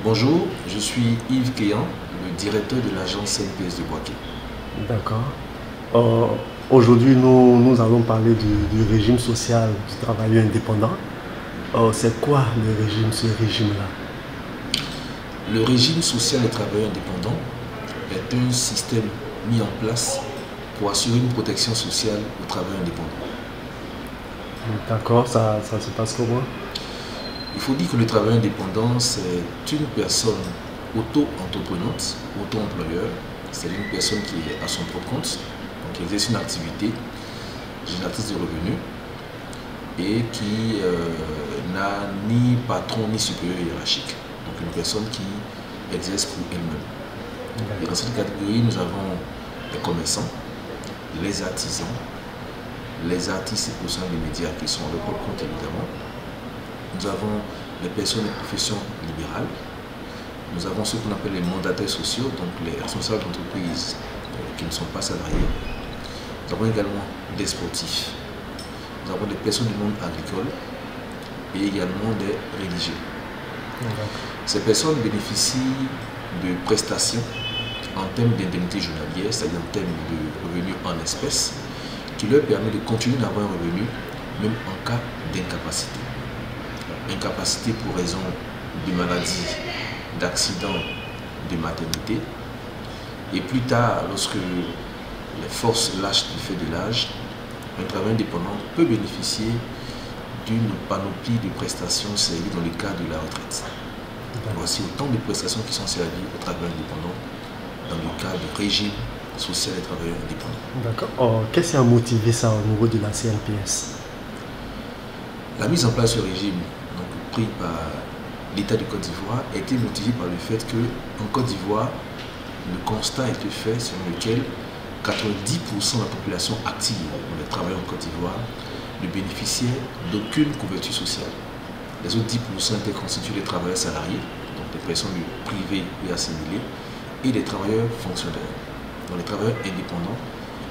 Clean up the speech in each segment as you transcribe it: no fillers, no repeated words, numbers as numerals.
Bonjour, je suis Yves Kéan, le directeur de l'agence CNPS de Boaké. D'accord. Euh, Aujourd'hui, nous allons parler du régime social du travailleur indépendant. C'est quoi ce régime-là? Le régime social des travailleurs indépendants est un système mis en place pour assurer une protection sociale aux travailleurs indépendants. D'accord, ça se passe comment? Il faut dire que le travailleur indépendant, c'est une personne auto-entreprenante, auto-employeur, c'est-à-dire une personne qui est à son propre compte, donc qui exerce une activité génératrice de revenus et qui n'a ni patron ni supérieur hiérarchique. Donc une personne qui exerce pour elle-même. Et dans cette catégorie, nous avons les commerçants, les artisans, les artistes et professionnels des médias qui sont à leur propre compte évidemment. Nous avons les personnes et professions libérales. Nous avons ce qu'on appelle les mandataires sociaux, donc les responsables d'entreprises qui ne sont pas salariés. Nous avons également des sportifs. Nous avons des personnes du monde agricole et également des religieux. Ces personnes bénéficient de prestations en termes d'indemnité journalière, c'est-à-dire en termes de revenus en espèces, qui leur permet de continuer d'avoir un revenu même en cas d'incapacité. Incapacité pour raison de maladie, d'accident, de maternité. Et plus tard, lorsque les forces lâchent du fait de l'âge, un travailleur indépendant peut bénéficier d'une panoplie de prestations servies dans le cadre de la retraite. Voici autant de prestations qui sont servies aux travailleurs indépendants dans le cadre du régime social des travailleurs indépendants. D'accord. Qu'est-ce qui a motivé ça au niveau de la CNPS? La mise en place de ce régime, donc pris par l'État de Côte d'Ivoire, a été motivée par le fait qu'en Côte d'Ivoire, le constat a été fait selon lequel 90% de la population active, les travailleurs en Côte d'Ivoire, ne bénéficiaient d'aucune couverture sociale. Les autres 10% étaient constitués des travailleurs salariés, donc des personnes du privé et assimilées, et des travailleurs fonctionnaires. Donc les travailleurs indépendants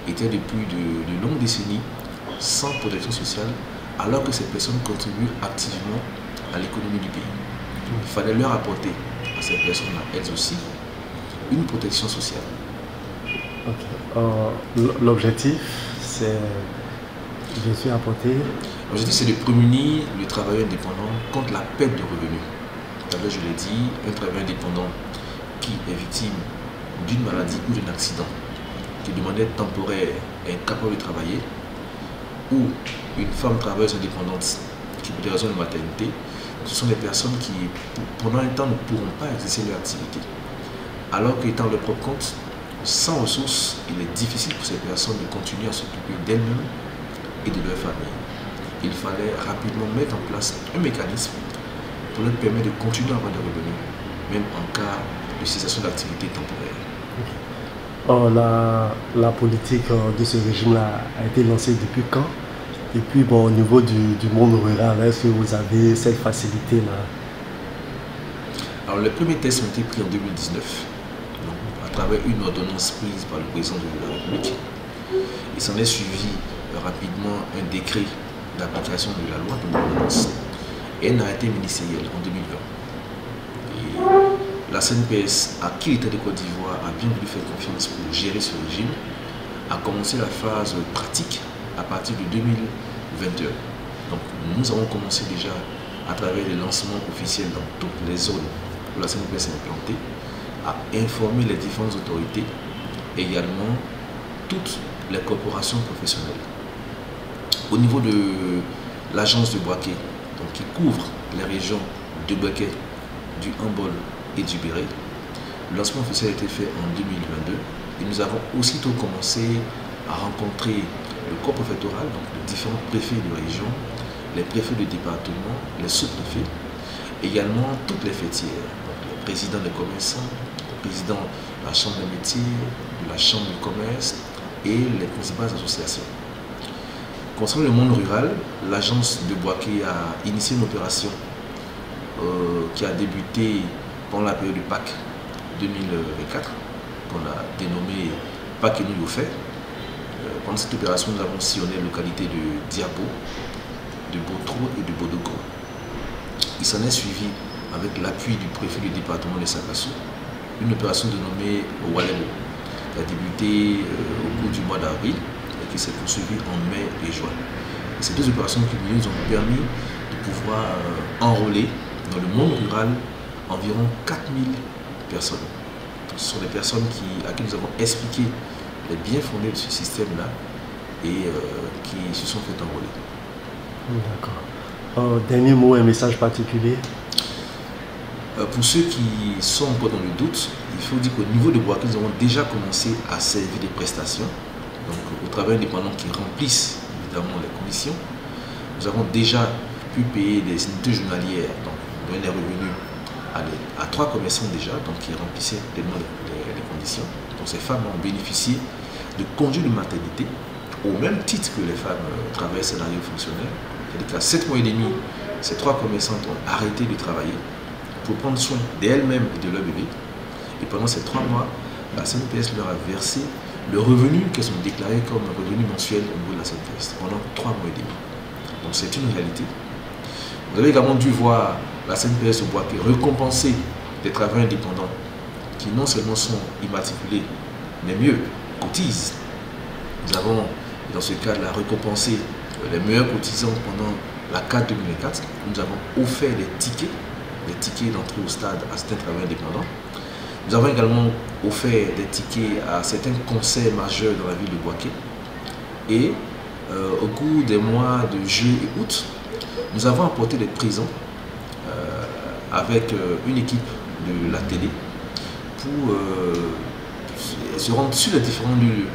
étaient depuis de longues décennies sans protection sociale, alors que ces personnes contribuent activement à l'économie du pays. Il fallait leur apporter à ces personnes-là, elles aussi, une protection sociale. L'objectif, c'est bien sûr apporter. L'objectif, c'est de prémunir le travailleur indépendant contre la perte de revenus. Tout à l'heure, je l'ai dit, un travailleur indépendant qui est victime d'une maladie ou d'un accident, qui de manière temporaire est incapable de travailler, ou une femme travailleuse indépendante qui, pour des raisons de maternité, ce sont des personnes qui, pendant un temps, ne pourront pas exercer leur activité. Alors qu'étant leur propre compte, sans ressources, il est difficile pour ces personnes de continuer à s'occuper d'elles-mêmes et de leur famille. Il fallait rapidement mettre en place un mécanisme pour leur permettre de continuer à avoir des revenus, même en cas de cessation d'activité temporaire. La politique de ce régime-là a été lancée depuis quand? Et puis, au niveau du monde rural, est-ce que vous avez cette facilité-là? Alors, les premiers tests ont été pris en 2019, donc, à travers une ordonnance prise par le président de la République. Il s'en est suivi rapidement un décret d'application de la loi de l'ordonnance et un arrêté ministériel en 2020. Et la CNPS, à qui l'État de Côte d'Ivoire a bien voulu faire confiance pour gérer ce régime, a commencé la phase pratique à partir de 2021. Donc nous avons commencé déjà à travers les lancements officiels dans toutes les zones où la CNPS est implantée, à informer les différentes autorités et également toutes les corporations professionnelles. Au niveau de l'agence de Boaké, donc qui couvre les régions de Boaké, du Hambol et du Béret, le lancement officiel a été fait en 2022 et nous avons aussitôt commencé à rencontrer le corps préfectoral, donc les différents préfets de région, les préfets de département, les sous-préfets, également toutes les fêtières, donc les présidents des commerçants, le président de la chambre des métiers, de la chambre du commerce et les principales associations. Concernant le monde rural, l'agence de Boaké a initié une opération qui a débuté pendant la période de Pâques 2024, qu'on a dénommée Pâques et nous le fait. Pendant cette opération, nous avons sillonné les localités de Diabo, de Botro et de Bodogo. Il s'en est suivi avec l'appui du préfet du département de Sakasso, une opération dénommée Walebo, qui a débuté au cours du mois d'avril et qui s'est poursuivie en mai et juin. Et ces deux opérations cumulées nous ont permis de pouvoir enrôler dans le monde rural environ 4000 personnes. Ce sont des personnes à qui nous avons expliqué les biens fondés de ce système-là et qui se sont fait enrôler. D'accord. Dernier mot, un message particulier? Pour ceux qui sont encore dans le doute, il faut dire qu'au niveau de Bouaké, nous avons déjà commencé à servir des prestations. Donc, au travail indépendant qui remplissent évidemment les conditions, nous avons déjà pu payer des indemnités journalières, donc donner des revenus à 3 commerçants déjà, donc qui remplissaient pleinement les conditions. Donc, ces femmes ont bénéficié de congés de maternité au même titre que les femmes travailleurs salariés fonctionnaires. C'est-à-dire qu'à 7 mois et demi, ces 3 commerçantes ont arrêté de travailler pour prendre soin d'elles-mêmes et de leur bébé. Et pendant ces 3 mois, la CNPS leur a versé le revenu qu'elles ont déclaré comme un revenu mensuel au niveau de la CNPS pendant 3 mois et demi. Donc c'est une réalité. Vous avez également dû voir la CNPS au Bouaké récompenser des travailleurs indépendants qui non seulement sont immatriculés, mais mieux, cotisent. Nous avons, dans ce cas-là, récompensé les meilleurs cotisants pendant la CAD 2004. Nous avons offert des tickets d'entrée au stade à certains travailleurs indépendants. Nous avons également offert des tickets à certains concerts majeurs dans la ville de Bouaké. Et au cours des mois de juillet et août, nous avons apporté des prisons avec une équipe de la télé pour se rendre sur les différents lieux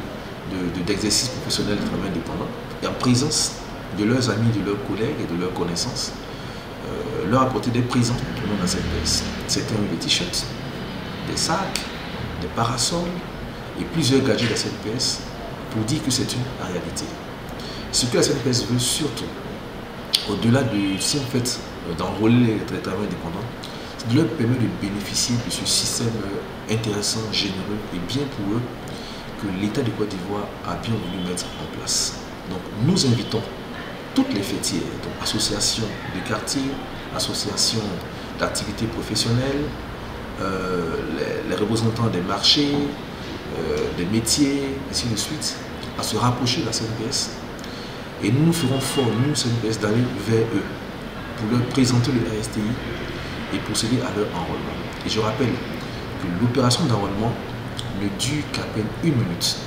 d'exercice professionnel de travail indépendant et en présence de leurs amis, de leurs collègues et de leurs connaissances, leur apporter des présents tout le monde dans cette pièce. Certains ont des t-shirts, des sacs, des parasols et plusieurs gadgets de cette pièce pour dire que c'est une réalité. Ce que la CNPS veut surtout, au-delà du simple fait d'enrôler les travailleurs indépendants, c'est de leur permettre de bénéficier de ce système intéressant, généreux et bien pour eux que l'État de Côte d'Ivoire a bien voulu mettre en place. Donc nous invitons toutes les fêtières, donc associations de quartier, associations d'activités professionnelles, les représentants des marchés, des métiers, ainsi de suite, à se rapprocher de la CNPS. Et nous nous ferons fort, nous, CNPS, d'aller vers eux pour leur présenter le RSTI et procéder à leur enrôlement. Et je rappelle que l'opération d'enrôlement ne dure qu'à peine 1 minute.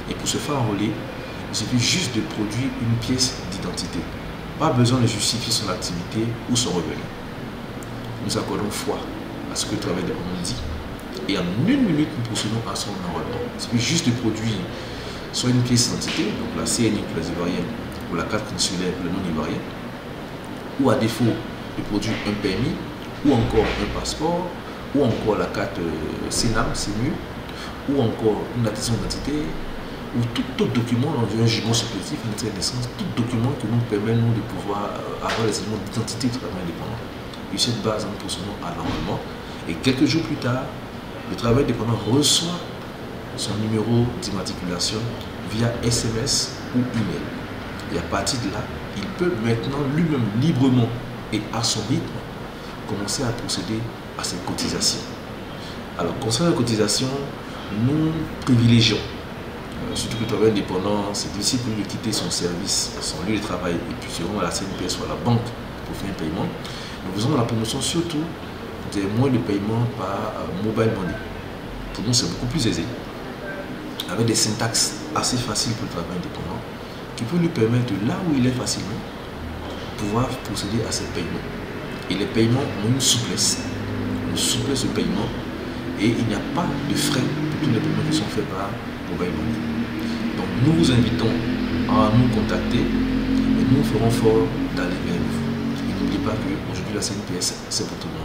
Et pour se faire enrôler, il suffit juste de produire une pièce d'identité. Pas besoin de justifier son activité ou son revenu. Nous accordons foi à ce que le travail indépendant dit. Et en 1 minute, nous procédons à son enrôlement. Il suffit juste de produire soit une pièce d'identité, donc la CNI pour les Ivoiriens, ou la carte consulaire pour les non-Ivoiriens, ou à défaut de produire un permis, ou encore un passeport, ou encore la carte CENAM, CEMU, ou encore une attestation d'identité, ou tout autre document, un jugement supplétif, une lettre de naissance, tout document qui nous permet nous, de pouvoir avoir les éléments d'identité du travail indépendant. Et cette base, nous procédons à l'enrôlement. Et quelques jours plus tard, le travail indépendant reçoit son numéro d'immatriculation via SMS ou email. Et à partir de là, il peut maintenant lui-même librement et à son rythme commencer à procéder à ses cotisations. Alors, concernant les cotisations, nous privilégions, surtout que le travail indépendant, c'est difficile pour lui de quitter son service, son lieu de travail, et puis se rendre à la CNPS ou à la banque pour faire un paiement. Nous faisons la promotion surtout des moyens de paiement par mobile money. Pour nous, c'est beaucoup plus aisé, avec des syntaxes assez faciles pour le travail indépendant, qui peut lui permettre, là où il est facilement, pouvoir procéder à ces paiements. Et les paiements ont une souplesse de paiement, et il n'y a pas de frais pour tous les paiements qui sont faits par mobile money. Donc nous vous invitons à nous contacter et nous ferons fort d'aller vers vous. Et n'oubliez pas qu'aujourd'hui la CNPS, c'est pour tout le monde.